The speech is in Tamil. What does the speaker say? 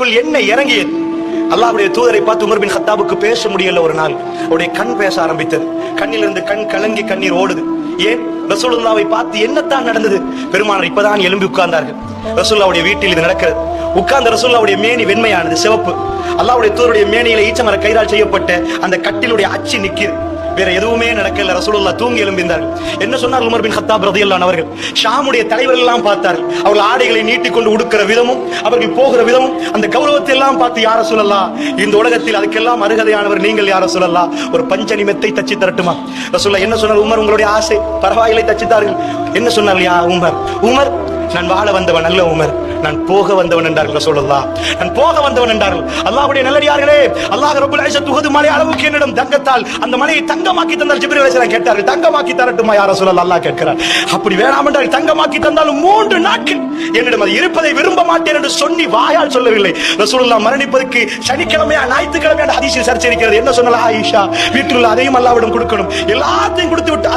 என்ன இறங்கியது. அல்லாஹ்வுடைய தூதரை பார்த்து உமர் பின் கத்தாபுக்கு பேச முடியல. ஒரு நாள் அவருடைய கண் பேச ஆரம்பித்தது. கண்ணிலிருந்து கண் கலங்கி கண்ணீர் ஓடுது. ஏன்? ரசூலுல்லாஹ்வை பார்த்து என்னத்தான் நடந்தது? பெருமானார் இப்பதான் எழும்பி உட்கார்ந்தார்கள். ரசூலுல்லாஹ்வுடைய வீட்டில் இது நடக்கிறது. உட்கார்ந்த ரசூலுல்லாஹ்வுடைய மேனி வெண்மையானது, சிவப்பு. அல்லாஹ்வுடைய தூதருடைய மேனியில ஈச்சமர கயிறால் செய்யப்பட்ட அந்த கட்டிலுடைய அச்சு நிக்குது. வேற எதுவுமே நடக்கல. ரசூலுல்லாஹ் தூங்கி எழும்பினார்கள். என்ன சொன்னார் உமர் பின் கத்தாப் ரலியல்லாஹு அன்ஹு அவர்கள்? ஷாமுடைய தலைவர்கள் எல்லாம் பார்த்தார்கள். அவர்கள் ஆடைகளை நீட்டிக்கொண்டு உடுக்கிற விதமும் அவர்கள் போகிற விதமும் அந்த கௌரவத்தை எல்லாம் பார்த்து, யா ரசூலல்லாஹ், இந்த உலகத்தில் அதுக்கெல்லாம் அருகதையானவர் நீங்கள், யா ரசூலல்லாஹ், ஒரு பஞ்ச நிமெத்தை தச்சு தரட்டுமா? ரசூலுல்லாஹ் என்ன சொன்னார்? உமர், உங்களுடைய ஆசை பரவாயில்லை, தச்சுத்தார்கள். என்ன சொன்னார்? யா உமர், உமர், நான் வாழ வந்தவன் அல்ல உமர், நான் போக வந்தவன் என்றார்கள் ரசூலுல்லாஹ். நான் போக வந்தவன் என்றார்கள். அல்லாஹ்வுடைய நல்லடியார்களே, அல்லாஹ் ரப்பல் இஸ்ஸத் உஹது மலை அளவுக்கு என்னிடம் தங்கத்தால் அந்த மலையை தங்கமாக்கி தந்தால் ஜிப்ரீல் அலைஹிஸ்ஸலாம் கேட்டார்கள், தங்கமாக்கி தரட்டுமா யா ரசூலல்லாஹ்? அல்லாஹ் கேட்கிறார். அப்படி வேணாம் என்றால் தங்கமாக்கி தந்தாலும் 3 நாட்கள் என்னிடம் அது இருப்பதை விரும்ப மாட்டேன் என்று சொல்லி வாயால் சொல்லவில்லை. ரசூலுல்லாஹ் மரணிப்பதற்கு சனிக்கிழமையா ஞாயிற்றுக்கிழமையா ஹதீஸில் சர்ச்சை இருக்கிறது. என்ன சொன்னால? ஆயிஷா வீட்டில் அதையும் அல்லாஹ்விடம் கொடுக்கணும், எல்லாத்தையும் கொடுத்து விட்டு